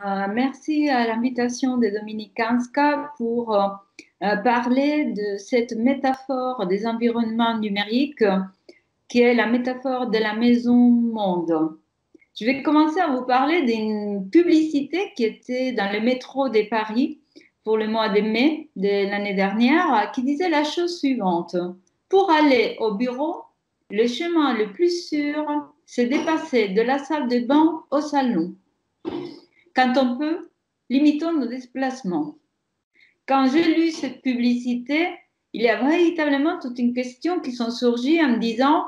Merci à l'invitation de Dominique Kanska pour parler de cette métaphore des environnements numériques qui est la métaphore de la maison monde. Je vais commencer à vous parler d'une publicité qui était dans le métro de Paris pour le mois de mai de l'année dernière qui disait la chose suivante. Pour aller au bureau, le chemin le plus sûr, c'est de passer de la salle de bain au salon. Quand on peut, limitons nos déplacements. Quand j'ai lu cette publicité, il y a véritablement toute une question qui sont surgies en me disant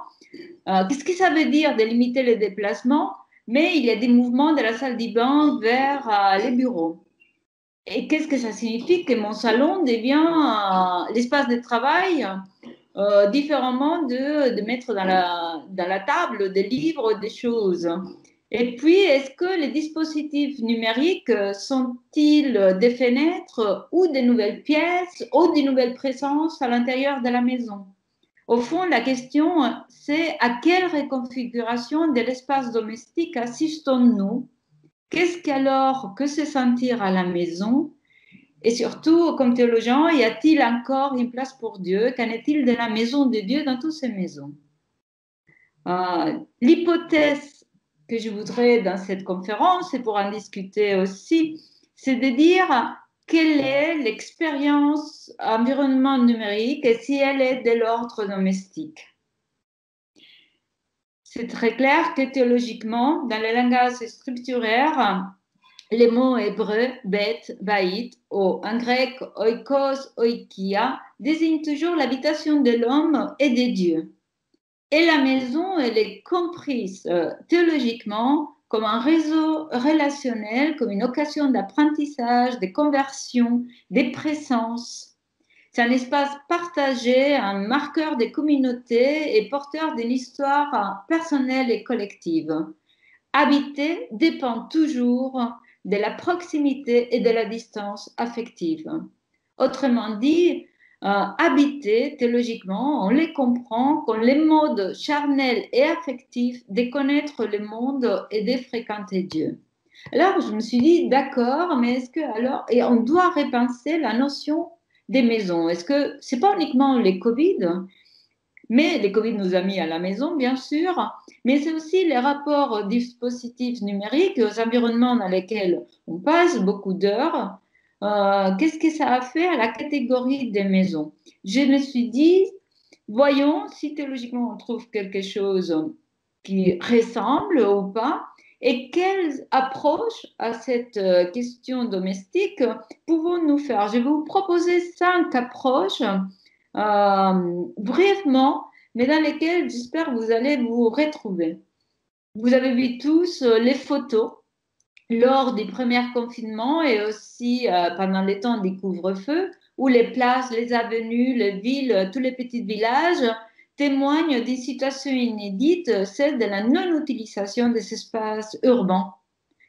qu'est-ce que ça veut dire de limiter les déplacements, mais il y a des mouvements de la salle de bain vers les bureaux. Et qu'est-ce que ça signifie que mon salon devient l'espace de travail différemment de mettre dans la table des livres, des choses. Et puis, est-ce que les dispositifs numériques sont-ils des fenêtres ou des nouvelles pièces ou des nouvelles présences à l'intérieur de la maison? Au fond, la question, c'est à quelle reconfiguration de l'espace domestique assistons-nous? Qu'est-ce qu'alors que se sentir à la maison? Et surtout, comme théologien, y a-t-il encore une place pour Dieu? Qu'en est-il de la maison de Dieu dans toutes ces maisons? L'hypothèse que je voudrais dans cette conférence, et pour en discuter aussi, c'est de dire quelle est l'expérience environnement numérique et si elle est de l'ordre domestique. C'est très clair que théologiquement, dans le langage scripturaire, les mots hébreux, bet, baït, ou en grec, oikos, oikia, désignent toujours l'habitation de l'homme et de Dieu. Et la maison, elle est comprise théologiquement comme un réseau relationnel, comme une occasion d'apprentissage, de conversion, de présence. C'est un espace partagé, un marqueur des communautés et porteur d'une histoire personnelle et collective. Habiter dépend toujours de la proximité et de la distance affective. Autrement dit, habiter, théologiquement, on les comprend comme les modes charnels et affectifs de connaître le monde et de fréquenter Dieu. Alors, je me suis dit, d'accord, mais est-ce que alors, et on doit repenser la notion des maisons. Est-ce que c'est pas uniquement les Covid, mais les Covid nous a mis à la maison, bien sûr, mais c'est aussi les rapports aux dispositifs numériques, aux environnements dans lesquels on passe beaucoup d'heures. Qu'est-ce que ça a fait à la catégorie des maisons? Je me suis dit, voyons si théologiquement on trouve quelque chose qui ressemble ou pas, et quelle approche à cette question domestique pouvons-nous faire? Je vais vous proposer 5 approches brièvement, mais dans lesquelles j'espère que vous allez vous retrouver. Vous avez vu tous les photos lors des premiers confinements et aussi pendant les temps des couvre-feux, où les places, les avenues, les villes, tous les petits villages témoignent d'une situation inédite, celle de la non-utilisation des espaces urbains,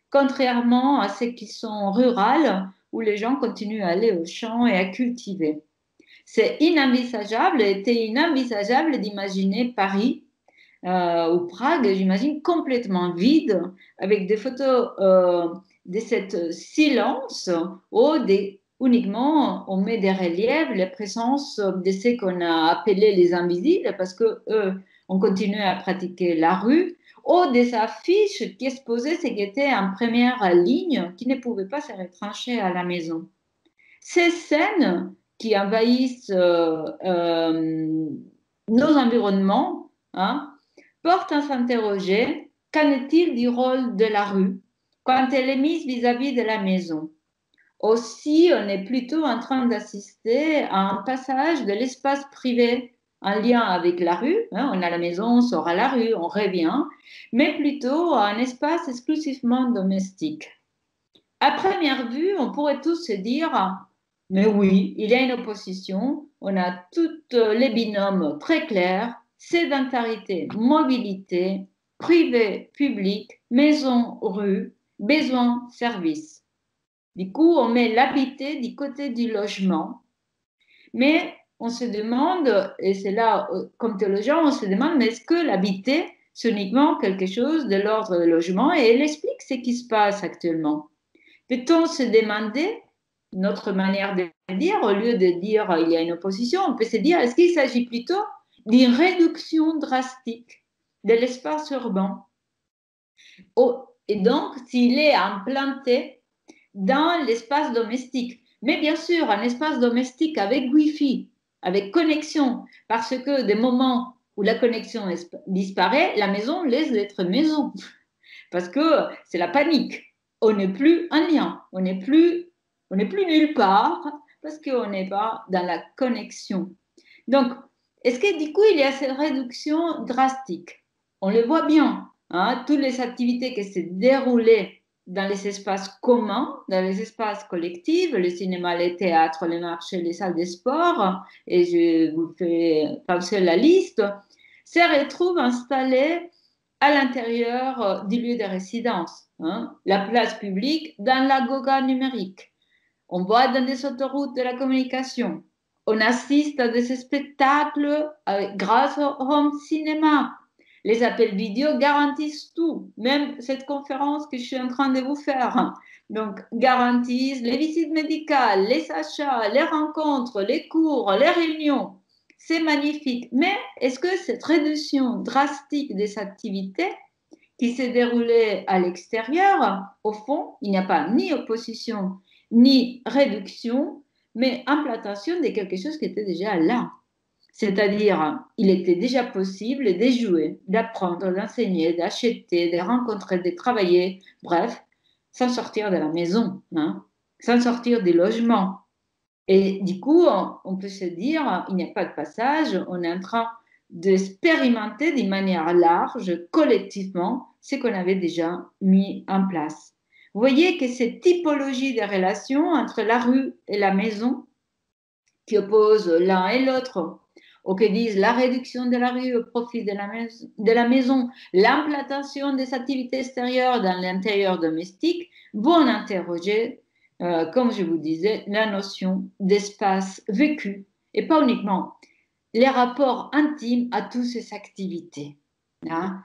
contrairement à ceux qui sont ruraux, où les gens continuent à aller au champ et à cultiver. C'est inenvisageable, était inenvisageable d'imaginer Paris ou Prague, j'imagine, complètement vide, avec des photos de cette silence, ou uniquement on met des reliefs, la présence de ce qu'on a appelé les invisibles, parce que eux, on continue à pratiquer la rue, ou des affiches qui exposaient ce qui était en première ligne, qui ne pouvaient pas se retrancher à la maison. Ces scènes qui envahissent nos environnements, hein, portent à s'interroger, qu'en est-il du rôle de la rue quand elle est mise vis-à-vis de la maison? Aussi, on est plutôt en train d'assister à un passage de l'espace privé en lien avec la rue, hein, on a la maison, on sort à la rue, on revient, mais plutôt à un espace exclusivement domestique. À première vue, on pourrait tous se dire, mais oui, il y a une opposition, on a tous les binômes très clairs, sédentarité, mobilité, privé, public, maison, rue, besoin, service. Du coup, on met l'habité du côté du logement, mais on se demande, et c'est là, comme théologien, on se demande, mais est-ce que l'habité, c'est uniquement quelque chose de l'ordre du logement? Et elle explique ce qui se passe actuellement. Peut-on se demander, notre manière de dire, au lieu de dire il y a une opposition, on peut se dire est-ce qu'il s'agit plutôt d'une réduction drastique de l'espace urbain? Et donc, s'il est implanté dans l'espace domestique. Mais bien sûr, un espace domestique avec Wi-Fi, avec connexion, parce que des moments où la connexion disparaît, la maison laisse d'être maison, parce que c'est la panique. On n'est plus en lien, on n'est plus nulle part, parce qu'on n'est pas dans la connexion. Donc, est-ce que du coup, il y a cette réduction drastique? On le voit bien, hein, toutes les activités qui se déroulaient dans les espaces communs, dans les espaces collectifs, le cinéma, les théâtres, les marchés, les salles de sport, et je vous fais passer la liste, se retrouvent installés à l'intérieur du lieu de résidence, hein, la place publique dans l'agora numérique. On voit dans des autoroutes de la communication. On assiste à des spectacles grâce au home cinéma. Les appels vidéo garantissent tout, même cette conférence que je suis en train de vous faire. Donc, garantissent les visites médicales, les achats, les rencontres, les cours, les réunions. C'est magnifique. Mais est-ce que cette réduction drastique des activités qui s'est déroulée à l'extérieur, au fond, il n'y a pas ni opposition ni réduction, mais implantation de quelque chose qui était déjà là. C'est-à-dire, il était déjà possible de jouer, d'apprendre, d'enseigner, d'acheter, de rencontrer, de travailler, bref, sans sortir de la maison, hein, sans sortir du logement. Et du coup, on peut se dire, il n'y a pas de passage, on est en train d'expérimenter d'une manière large, collectivement, ce qu'on avait déjà mis en place. Vous voyez que cette typologie des relations entre la rue et la maison, qui opposent l'un et l'autre, ou qui disent la réduction de la rue au profit de la maison, l'implantation des activités extérieures dans l'intérieur domestique, vont interroger, comme je vous disais, la notion d'espace vécu, et pas uniquement les rapports intimes à toutes ces activités. Hein.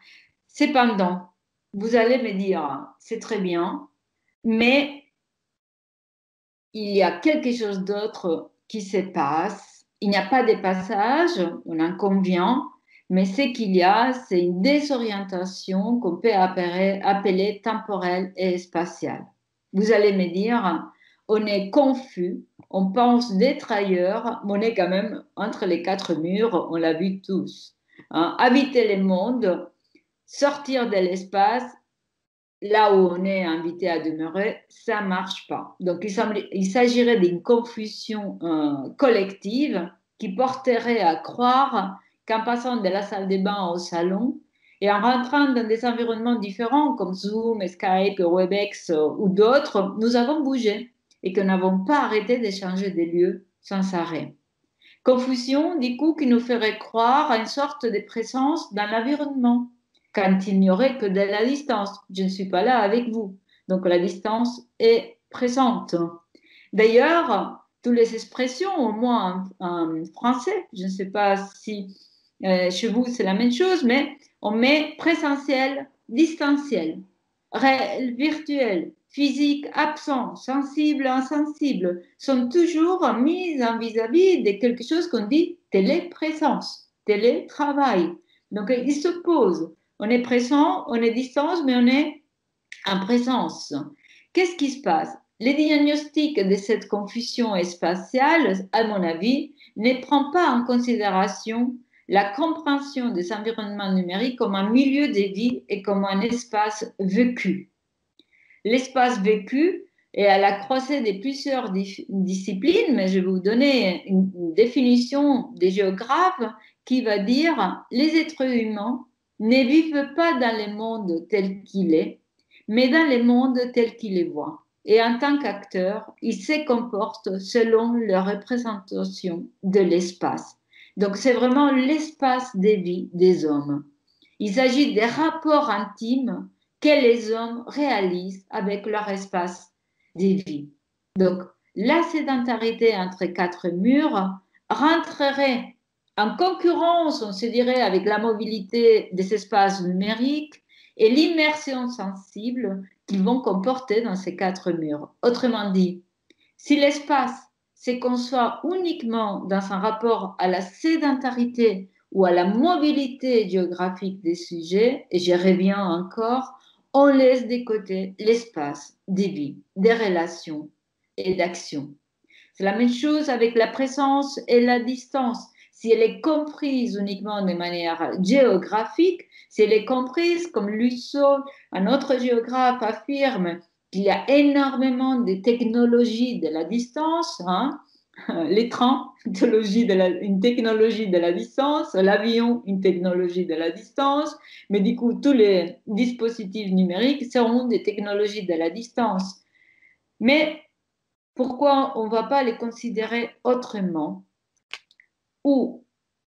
Cependant, vous allez me dire, c'est très bien, mais il y a quelque chose d'autre qui se passe. Il n'y a pas de passage, on en convient, mais ce qu'il y a, c'est une désorientation qu'on peut appeler temporelle et spatiale. Vous allez me dire, on est confus, on pense d'être ailleurs, mais on est quand même entre les quatre murs, on l'a vu tous. Hein. Habiter le monde, sortir de l'espace, là où on est invité à demeurer, ça ne marche pas. Donc, il s'agirait d'une confusion collective qui porterait à croire qu'en passant de la salle de bain au salon et en rentrant dans des environnements différents comme Zoom, Skype, Webex ou d'autres, nous avons bougé et que nous n'avons pas arrêté d'échanger des lieux sans arrêt. Confusion, du coup, qui nous ferait croire à une sorte de présence dans l'environnement, quand il n'y aurait que de la distance. Je ne suis pas là avec vous. Donc la distance est présente. D'ailleurs, toutes les expressions, au moins en français, je ne sais pas si chez vous c'est la même chose, mais on met présentiel, distanciel, réel, virtuel, physique, absent, sensible, insensible, sont toujours mises en vis-à-vis de quelque chose qu'on dit téléprésence, télétravail. Donc, ils s'opposent. On est présent, on est distance, mais on est en présence. Qu'est-ce qui se passe? Les diagnostics de cette confusion spatiale, à mon avis, ne prend pas en considération la compréhension des environnements numériques comme un milieu de vie et comme un espace vécu. L'espace vécu est à la croisée de plusieurs disciplines, mais je vais vous donner une définition des géographes qui va dire les êtres humains ne vivent pas dans le monde tel qu'il est, mais dans le monde tel qu'ils les voient. Et en tant qu'acteurs, ils se comportent selon leur représentation de l'espace. Donc c'est vraiment l'espace de vie des hommes. Il s'agit des rapports intimes que les hommes réalisent avec leur espace de vie. Donc, la sédentarité entre quatre murs rentrerait en concurrence, on se dirait, avec la mobilité des espaces numériques et l'immersion sensible qu'ils vont comporter dans ces 4 murs. Autrement dit, si l'espace se conçoit uniquement dans un rapport à la sédentarité ou à la mobilité géographique des sujets, et j'y reviens encore, on laisse de côté l'espace des vies, des relations et d'actions. C'est la même chose avec la présence et la distance. Si elle est comprise uniquement de manière géographique, si elle est comprise comme Lusso, un autre géographe, affirme qu'il y a énormément de technologies de la distance, hein, l'écran, une technologie de la distance, l'avion, une technologie de la distance, mais du coup, tous les dispositifs numériques seront des technologies de la distance. Mais pourquoi on ne va pas les considérer autrement? Ou,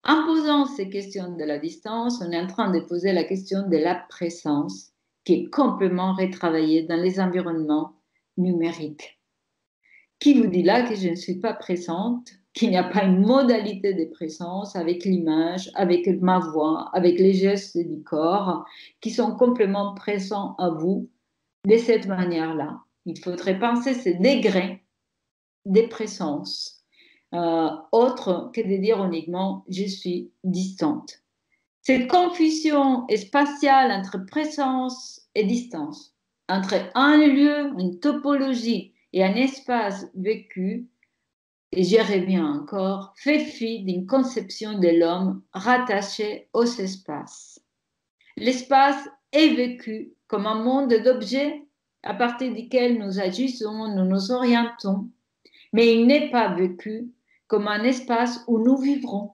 en posant ces questions de la distance, on est en train de poser la question de la présence, qui est complètement retravaillée dans les environnements numériques. Qui vous dit là que je ne suis pas présente, qu'il n'y a pas une modalité de présence avec l'image, avec ma voix, avec les gestes du corps, qui sont complètement présents à vous de cette manière-là? Il faudrait penser ces degrés de présence, autre que de dire uniquement je suis distante. Cette confusion spatiale entre présence et distance, entre un lieu, une topologie et un espace vécu, et j'y reviens encore, fait fi d'une conception de l'homme rattaché aux espaces. L'espace est vécu comme un monde d'objets à partir duquel nous agissons, nous nous orientons, mais il n'est pas vécu comme un espace où nous vivrons,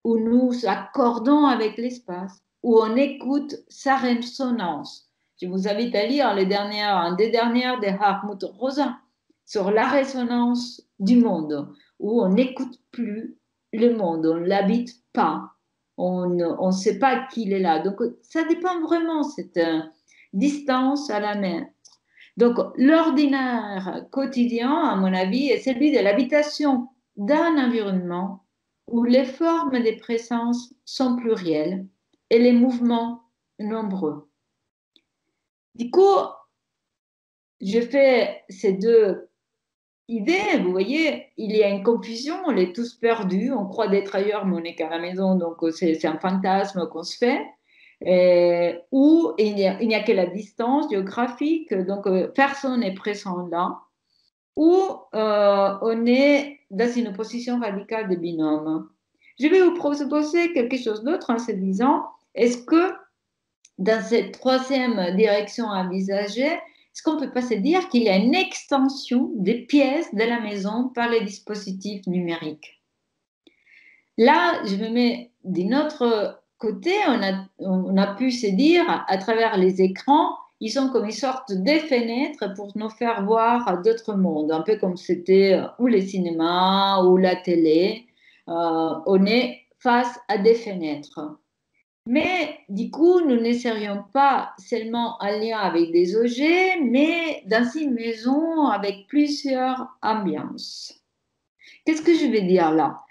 où nous accordons avec l'espace, où on écoute sa résonance. Je vous invite à lire un des dernières de Hartmut Rosa sur la résonance du monde, où on n'écoute plus le monde, on ne l'habite pas, on ne sait pas qu'il est là. Donc ça dépend vraiment, cette distance à la main. Donc, l'ordinaire quotidien, à mon avis, est celui de l'habitation d'un environnement où les formes de présence sont plurielles et les mouvements nombreux. Du coup, je fais ces deux idées. Vous voyez, il y a une confusion, on est tous perdus, on croit d'être ailleurs, mais on n'est qu'à la maison, donc c'est un fantasme qu'on se fait. Où il n'y a que la distance géographique, donc personne n'est présent là, où on est dans une position radicale de binôme. Je vais vous proposer quelque chose d'autre en se disant, est-ce que dans cette troisième direction envisagée, est-ce qu'on ne peut pas se dire qu'il y a une extension des pièces de la maison par les dispositifs numériques? Là, je me mets d'un autre côté, on a pu se dire, à travers les écrans, ils sont comme une sorte de fenêtres pour nous faire voir d'autres mondes, un peu comme c'était ou les cinémas ou la télé. On est face à des fenêtres. Mais du coup, nous ne serions pas seulement en lien avec des objets, mais dans une maison avec plusieurs ambiances. Qu'est-ce que je veux dire là?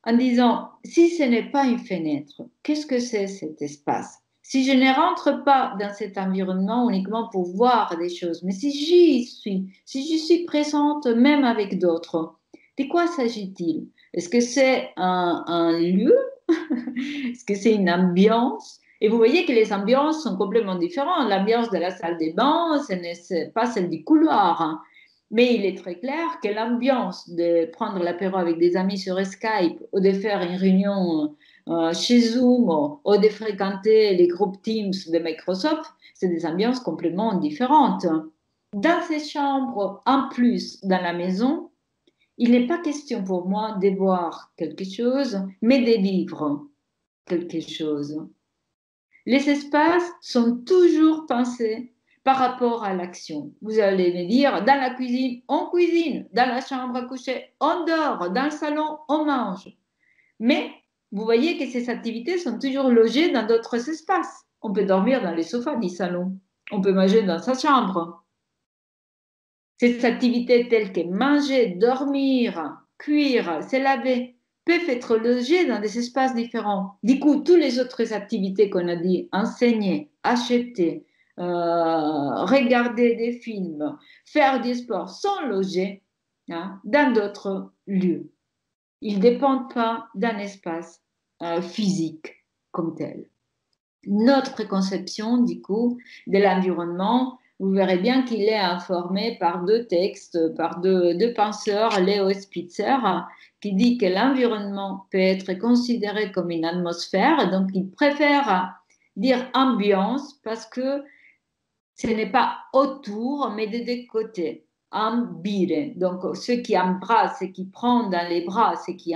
En disant, si ce n'est pas une fenêtre, qu'est-ce que c'est cet espace? Si je ne rentre pas dans cet environnement uniquement pour voir des choses, mais si j'y suis, si je suis présente même avec d'autres, de quoi s'agit-il? Est-ce que c'est un lieu? Est-ce que c'est une ambiance? Et vous voyez que les ambiances sont complètement différentes. L'ambiance de la salle des bains, ce n'est pas celle du couloir, hein. Mais il est très clair que l'ambiance de prendre l'apéro avec des amis sur Skype ou de faire une réunion chez Zoom ou de fréquenter les groupes Teams de Microsoft, c'est des ambiances complètement différentes. Dans ces chambres, en plus, dans la maison, il n'est pas question pour moi de voir quelque chose, mais de vivre quelque chose. Les espaces sont toujours pensés par rapport à l'action. Vous allez me dire, dans la cuisine, on cuisine, dans la chambre à coucher, on dort, dans le salon, on mange. Mais vous voyez que ces activités sont toujours logées dans d'autres espaces. On peut dormir dans les sofas du salon, on peut manger dans sa chambre. Ces activités telles que manger, dormir, cuire, se laver, peuvent être logées dans des espaces différents. Du coup, toutes les autres activités qu'on a dit, enseigner, acheter, regarder des films, faire du sport sans loger hein, dans d'autres lieux. Ils ne dépendent pas d'un espace physique comme tel. Notre conception, du coup, de l'environnement, vous verrez bien qu'il est informé par deux textes, par deux penseurs, Leo Spitzer, qui dit que l'environnement peut être considéré comme une atmosphère, donc il préfère dire ambiance parce que ce n'est pas autour, mais des deux côtés. Ambire, donc ce qui embrasse, ce qui prend dans les bras, ce qui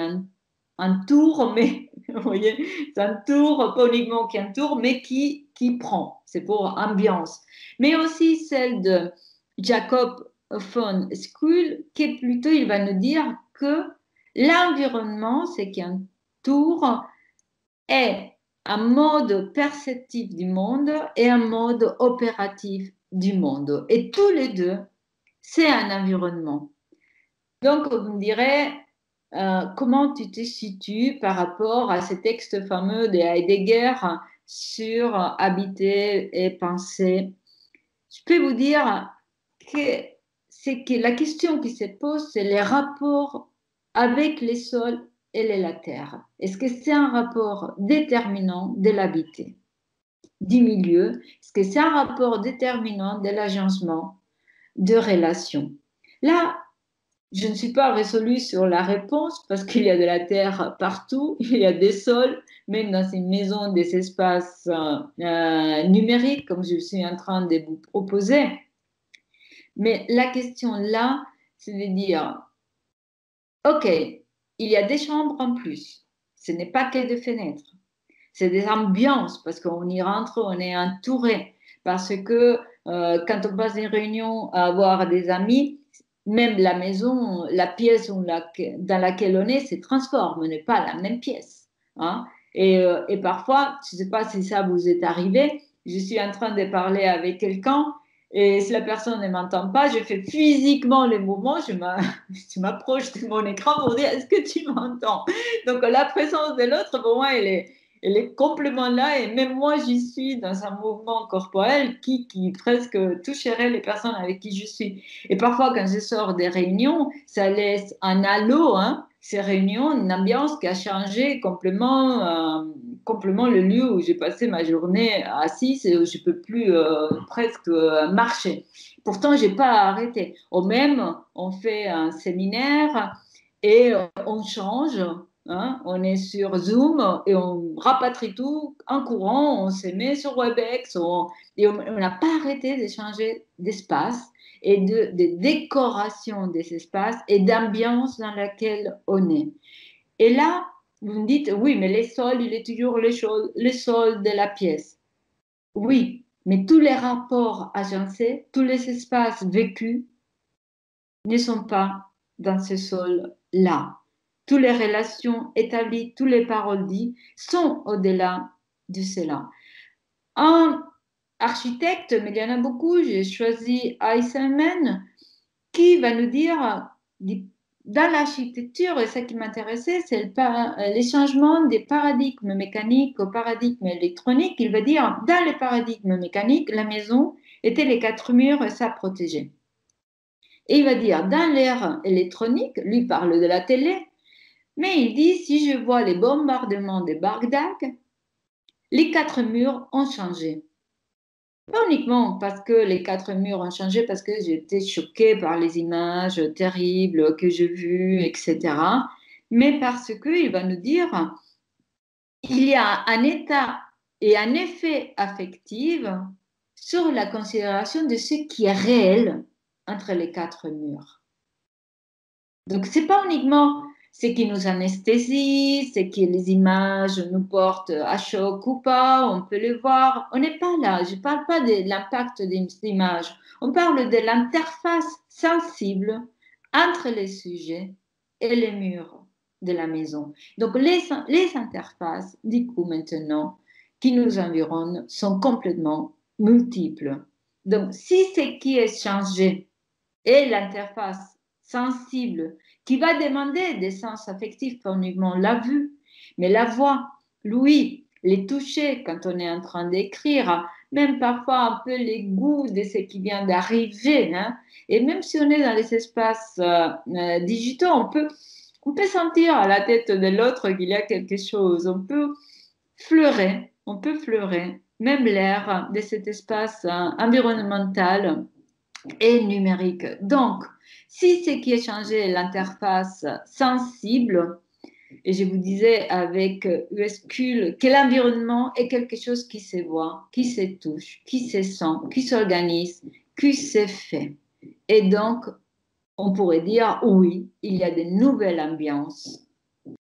entoure, mais vous voyez, c'est un tour, pas uniquement qui entoure, mais qui prend. C'est pour ambiance. Mais aussi celle de Jacob von Schull, qui est plutôt, il va nous dire que l'environnement, ce qui entoure, est un mode perceptif du monde et un mode opératif du monde. Et tous les deux, c'est un environnement. Donc, vous me direz, comment tu te situes par rapport à ce texte fameux de Heidegger sur habiter et penser? Je peux vous dire que c'est que la question qui se pose, c'est les rapports avec les sols et la terre. Est-ce que c'est un rapport déterminant de l'habiter, du milieu? Est-ce que c'est un rapport déterminant de l'agencement de relations? Là, je ne suis pas résolue sur la réponse parce qu'il y a de la terre partout, il y a des sols, même dans une maison, des espaces numériques, comme je suis en train de vous proposer. Mais la question là, c'est de dire, OK, il y a des chambres en plus. Ce n'est pas que des fenêtres. C'est des ambiances parce qu'on y rentre, on est entouré. Parce que quand on passe une réunion à avoir des amis, même la maison, la pièce dans laquelle on est se transforme, on n'est pas la même pièce. Hein. Et parfois, je ne sais pas si ça vous est arrivé, je suis en train de parler avec quelqu'un et si la personne ne m'entend pas, je fais physiquement les mouvements, je m'approche de mon écran pour dire est-ce que tu m'entends? Donc la présence de l'autre, pour moi, elle est complètement là et même moi, j'y suis dans un mouvement corporel qui presque toucherait les personnes avec qui je suis. Et parfois, quand je sors des réunions, ça laisse un halo, hein, ces réunions, une ambiance qui a changé complètement le lieu où j'ai passé ma journée assise et où je ne peux plus presque marcher. Pourtant, je n'ai pas arrêté. Ou même, on fait un séminaire et on change. Hein, on est sur Zoom et on rapatrie tout en courant, on se met sur Webex et on n'a pas arrêté de changer d'espace et de décoration des espaces et d'ambiance dans laquelle on est. Et là, vous me dites, oui, mais les sols, il est toujours les sols de la pièce. Oui, mais tous les rapports agencés, tous les espaces vécus ne sont pas dans ce sol-là. Toutes les relations établies, toutes les paroles dites sont au-delà de cela. Un architecte, mais il y en a beaucoup, j'ai choisi Eisenman, qui va nous dire, dans l'architecture, et ce qui m'intéressait, c'est les changements des paradigmes mécaniques au paradigme électronique. Il va dire, dans les paradigmes mécaniques, la maison était les quatre murs et ça protégeait. Et il va dire, dans l'ère électronique, lui parle de la télé, mais il dit, si je vois les bombardements de Bagdad, les quatre murs ont changé. Pas uniquement parce que les quatre murs ont changé, parce que j'étais choquée par les images terribles que j'ai vues, etc. Mais parce qu'il va nous dire, il y a un état et un effet affectif sur la considération de ce qui est réel entre les quatre murs. Donc, ce n'est pas uniquement ce qui nous anesthésie, ce que les images nous portent à choc ou pas, on peut le voir. On n'est pas là. Je ne parle pas de l'impact des images. On parle de l'interface sensible entre les sujets et les murs de la maison. Donc, les interfaces, du coup, maintenant, qui nous environnent, sont complètement multiples. Donc, si ce qui est changé est l'interface sensible qui va demander des sens affectifs, pas uniquement la vue, mais la voix, l'ouïe, les toucher quand on est en train d'écrire, même parfois un peu les goûts de ce qui vient d'arriver, hein. Et même si on est dans les espaces digitaux, on peut sentir à la tête de l'autre qu'il y a quelque chose. On peut fleurer même l'air de cet espace environnemental et numérique. Donc, si ce qui a changé est l'interface sensible, et je vous disais avec USCUL que l'environnement est quelque chose qui se voit, qui se touche, qui se sent, qui s'organise, qui se fait. Et donc, on pourrait dire, oui, il y a de nouvelles ambiances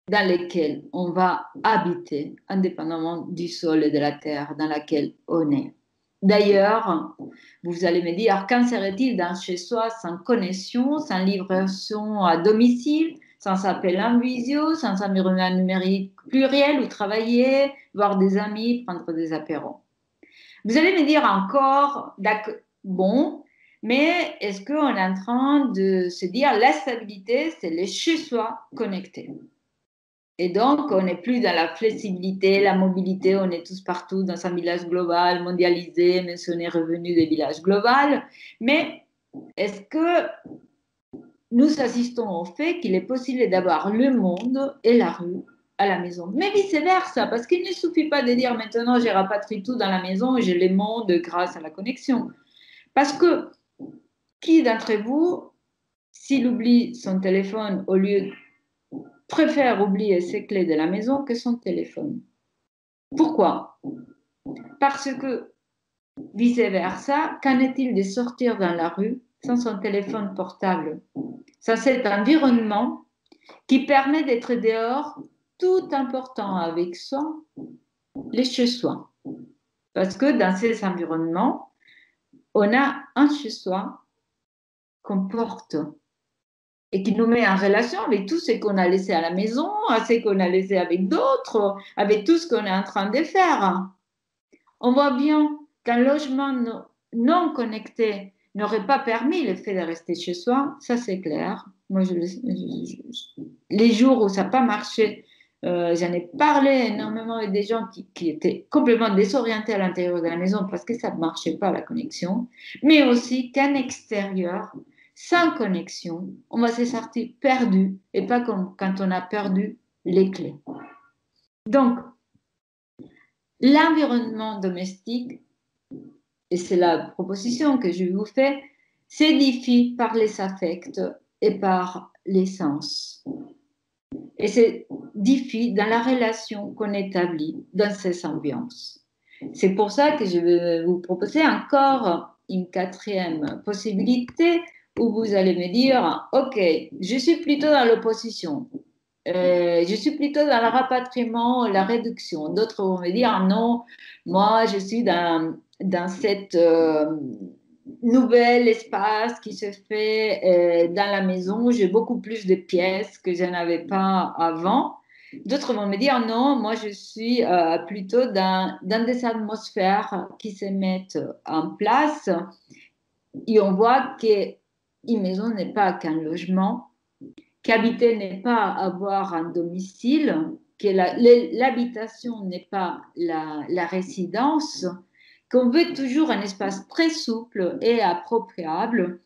dans lesquelles on va habiter, indépendamment du sol et de la terre dans laquelle on est. D'ailleurs, vous allez me dire, qu'en serait-il d'un chez-soi sans connexion, sans livraison à domicile, sans appel en visio, sans environnement numérique pluriel où travailler, voir des amis, prendre des apéros? Vous allez me dire encore, bon, mais est-ce qu'on est en train de se dire la stabilité, c'est le chez-soi connecté? Et donc, on n'est plus dans la flexibilité, la mobilité, on est tous partout dans un village global, mondialisé, même si on est revenu des villages globaux. Mais est-ce que nous assistons au fait qu'il est possible d'avoir le monde et la rue à la maison, mais vice-versa, parce qu'il ne suffit pas de dire maintenant je rapatrie tout dans la maison et j'ai le monde grâce à la connexion. Parce que qui d'entre vous, s'il oublie son téléphone au lieu préfère oublier ses clés de la maison que son téléphone? Pourquoi? Parce que vice-versa, qu'en est-il de sortir dans la rue sans son téléphone portable, sans cet environnement qui permet d'être dehors tout en portant avec soi les chez-soi? Parce que dans ces environnements, on a un chez-soi qu'on porte et qui nous met en relation avec tout ce qu'on a laissé à la maison, à ce qu'on a laissé avec d'autres, avec tout ce qu'on est en train de faire. On voit bien qu'un logement non connecté n'aurait pas permis le fait de rester chez soi, ça c'est clair. Moi, les jours où ça n'a pas marché, j'en ai parlé énormément avec des gens qui étaient complètement désorientés à l'intérieur de la maison parce que ça ne marchait pas la connexion, mais aussi qu'en extérieur, sans connexion, on va se sortir perdu et pas comme quand on a perdu les clés. Donc, l'environnement domestique, et c'est la proposition que je vous fais, s'édifie par les affects et par les sens. Et s'édifie dans la relation qu'on établit dans ces ambiances. C'est pour ça que je vais vous proposer encore une quatrième possibilité où vous allez me dire, OK, je suis plutôt dans l'opposition. Je suis plutôt dans le rapatriement, la réduction. D'autres vont me dire non, moi je suis dans cette nouvel espace qui se fait dans la maison. J'ai beaucoup plus de pièces que je n'avais pas avant. D'autres vont me dire non, moi je suis plutôt dans des atmosphères qui se mettent en place et on voit qu'une maison n'est pas qu'un logement, qu'habiter n'est pas avoir un domicile, que l'habitation n'est pas la résidence, qu'on veut toujours un espace très souple et appropriable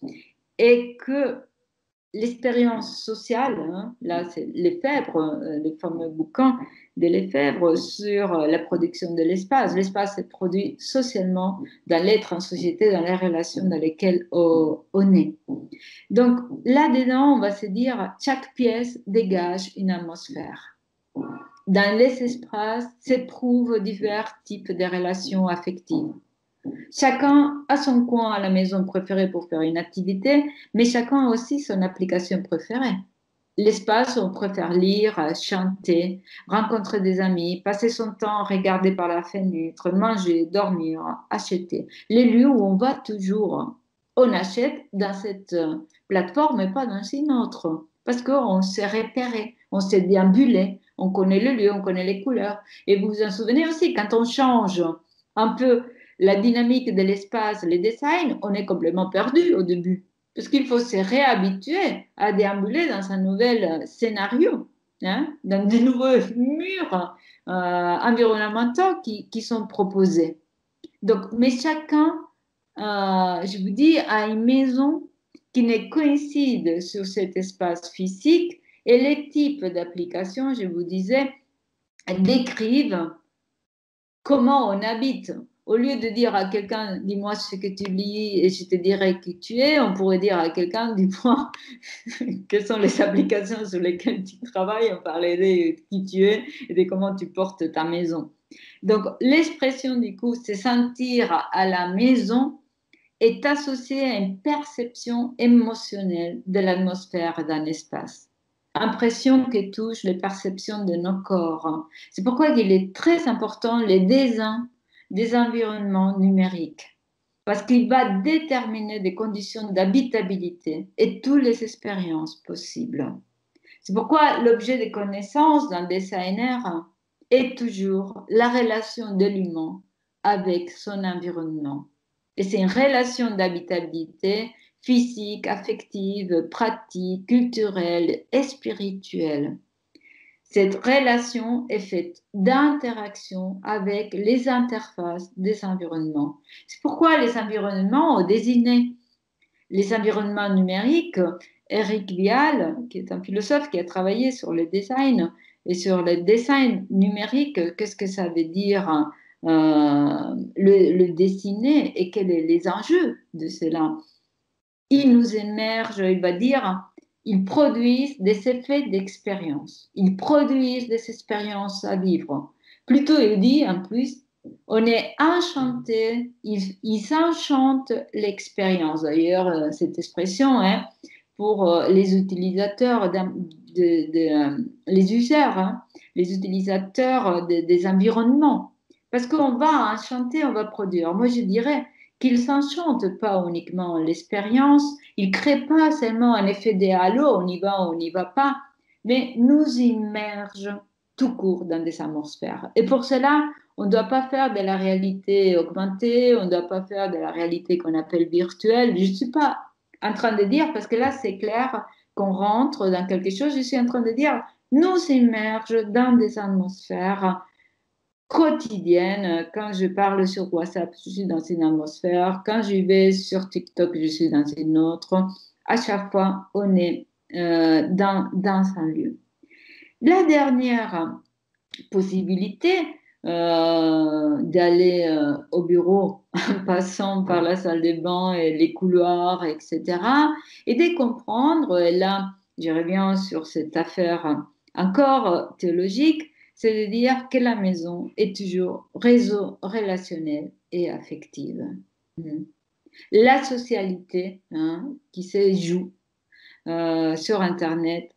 et que l'expérience sociale, hein, là c'est Lefebvre, le fameux bouquin de Lefebvre sur la production de l'espace. L'espace est produit socialement dans l'être en société, dans les relations dans lesquelles on est. Donc là-dedans, on va se dire chaque pièce dégage une atmosphère. Dans les espaces s'éprouvent divers types de relations affectives. Chacun a son coin à la maison préféré pour faire une activité, mais chacun a aussi son application préférée. L'espace où on préfère lire, chanter, rencontrer des amis, passer son temps à regarder par la fenêtre, manger, dormir, acheter. Les lieux où on va toujours. On achète dans cette plateforme et pas dans une autre. Parce qu'on s'est repéré, on s'est déambulé, on connaît le lieu, on connaît les couleurs. Et vous vous en souvenez aussi, quand on change un peu la dynamique de l'espace, les designs, on est complètement perdu au début. Parce qu'il faut se réhabituer à déambuler dans un nouvel scénario, hein, dans de nouveaux murs, environnementaux qui sont proposés. Donc, mais chacun, je vous dis, a une maison qui ne coïncide sur cet espace physique et les types d'applications, je vous disais, décrivent comment on habite. Au lieu de dire à quelqu'un, dis-moi ce que tu lis et je te dirai qui tu es, on pourrait dire à quelqu'un, dis-moi quelles sont les applications sur lesquelles tu travailles, on parlait de qui tu es et de comment tu portes ta maison. Donc, l'expression du coup, c'est sentir à la maison est associée à une perception émotionnelle de l'atmosphère d'un espace. Impression qui touche les perceptions de nos corps. C'est pourquoi il est très important le design des environnements numériques, parce qu'il va déterminer des conditions d'habitabilité et toutes les expériences possibles. C'est pourquoi l'objet de connaissance d'un designer est toujours la relation de l'humain avec son environnement. Et c'est une relation d'habitabilité physique, affective, pratique, culturelle et spirituelle. Cette relation est faite d'interaction avec les interfaces des environnements. C'est pourquoi les environnements ont désigné les environnements numériques. Eric Vial, qui est un philosophe qui a travaillé sur le design et sur le design numérique, qu'est-ce que ça veut dire le dessiner et quels sont les enjeux de cela. Il nous émerge, il va dire, ils produisent des effets d'expérience, ils produisent des expériences à vivre. Plutôt, il dit en plus, on est enchanté, ils enchantent l'expérience. D'ailleurs, cette expression, hein, pour les utilisateurs, les users, hein, les utilisateurs des environnements. Parce qu'on va enchanter, on va produire. Moi, je dirais qu'ils s'enchantent pas uniquement l'expérience, ils créent pas seulement un effet de halo, on n'y va pas, mais nous immergent tout court dans des atmosphères. Et pour cela, on ne doit pas faire de la réalité augmentée, on ne doit pas faire de la réalité qu'on appelle virtuelle. Je ne suis pas en train de dire, parce que là, c'est clair qu'on rentre dans quelque chose, je suis en train de dire, nous immerge dans des atmosphères quotidiennes. Quand je parle sur WhatsApp, je suis dans une atmosphère. Quand je vais sur TikTok, je suis dans une autre. À chaque fois, on est dans un lieu. La dernière possibilité d'aller au bureau en passant par la salle de bain et les couloirs, etc. Et de comprendre, et là je reviens sur cette affaire encore théologique, c'est de dire que la maison est toujours réseau relationnel et affectif. La socialité qui se joue sur Internet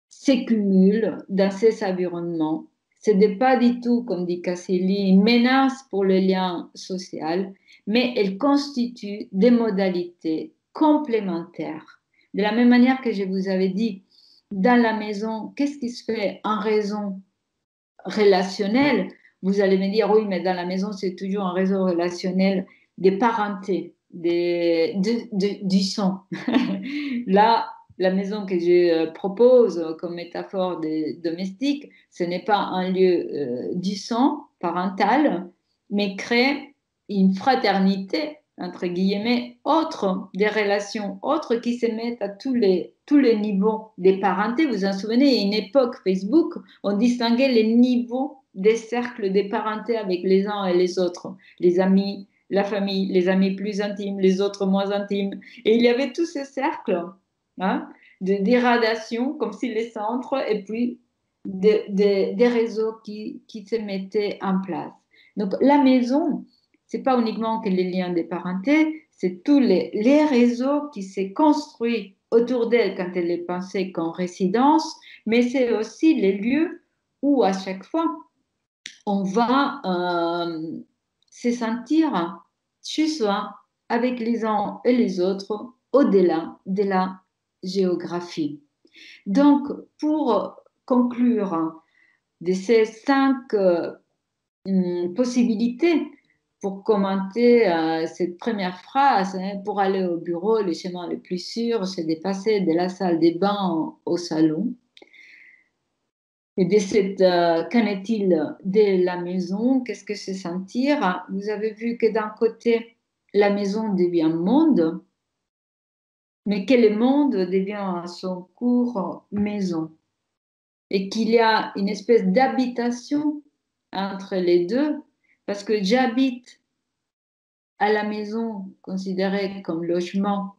s'accumule dans ces environnements. Ce n'est pas du tout, comme dit Cassely, une menace pour le lien social, mais elle constitue des modalités complémentaires. De la même manière que je vous avais dit, dans la maison, qu'est-ce qui se fait en raison relationnelle? Vous allez me dire, oui, mais dans la maison, c'est toujours un réseau relationnel des parentés, du sang. Là, la maison que je propose comme métaphore domestique, ce n'est pas un lieu du sang parental, mais crée une fraternité, entre guillemets, autre, des relations autres qui se mettent à tous les niveaux des parentés. Vous vous en souvenez, à une époque, Facebook, on distinguait les niveaux des cercles des parentés avec les uns et les autres, les amis, la famille, les amis plus intimes, les autres moins intimes. Et il y avait tous ces cercles de dégradation, comme si les centres, et puis des réseaux qui se mettaient en place. Donc la maison, c'est pas uniquement que les liens des parentés, c'est tous les réseaux qui s'est construit autour d'elle quand elle est pensée qu'en résidence, mais c'est aussi les lieux où à chaque fois on va se sentir chez soi avec les uns et les autres au-delà de la géographie. Donc, pour conclure de ces 5 possibilités pour commenter cette première phrase, pour aller au bureau, le chemin le plus sûr, c'est de passer de la salle des bains au salon. Et de cette, qu'en est-il de la maison? Qu'est-ce que c'est sentir? Vous avez vu que d'un côté, la maison devient monde, mais que le monde devient à son cours maison. Et qu'il y a une espèce d'habitation entre les deux, parce que j'habite à la maison considérée comme logement,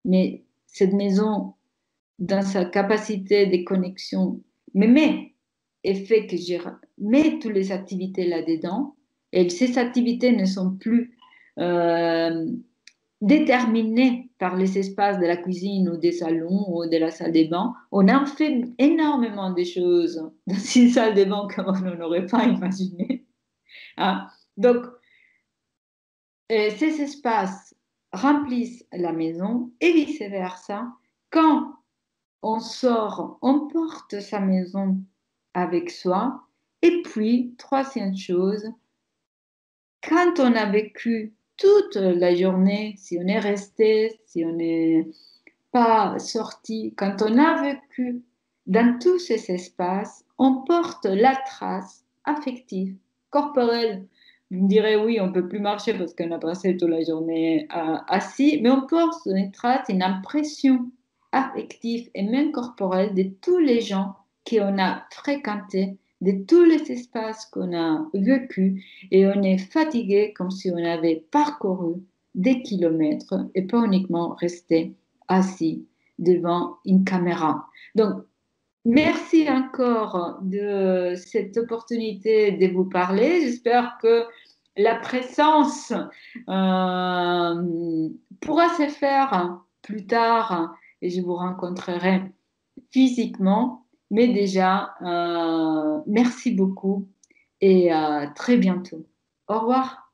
mais cette maison, dans sa capacité de connexion, me met et fait que je mets toutes les activités là-dedans, et ces activités ne sont plus euh, déterminées par les espaces de la cuisine ou des salons ou de la salle des bains. On a fait énormément de choses dans une salle des bains comme on n'aurait pas imaginé. Hein. Donc, ces espaces remplissent la maison et vice-versa. Quand on sort, on porte sa maison avec soi. Et puis, troisième chose, quand on a vécu toute la journée, si on est resté, si on n'est pas sorti, quand on a vécu dans tous ces espaces, on porte la trace affective, corporelle. Vous me direz, oui, on ne peut plus marcher parce qu'on a passé toute la journée assis, mais on porte une trace, une impression affective et même corporelle de tous les gens qu'on a fréquentés, de tous les espaces qu'on a vécus, et on est fatigué comme si on avait parcouru des kilomètres et pas uniquement resté assis devant une caméra. Donc, merci encore de cette opportunité de vous parler. J'espère que la présence pourra se faire plus tard et je vous rencontrerai physiquement. Mais déjà, merci beaucoup et à très bientôt. Au revoir.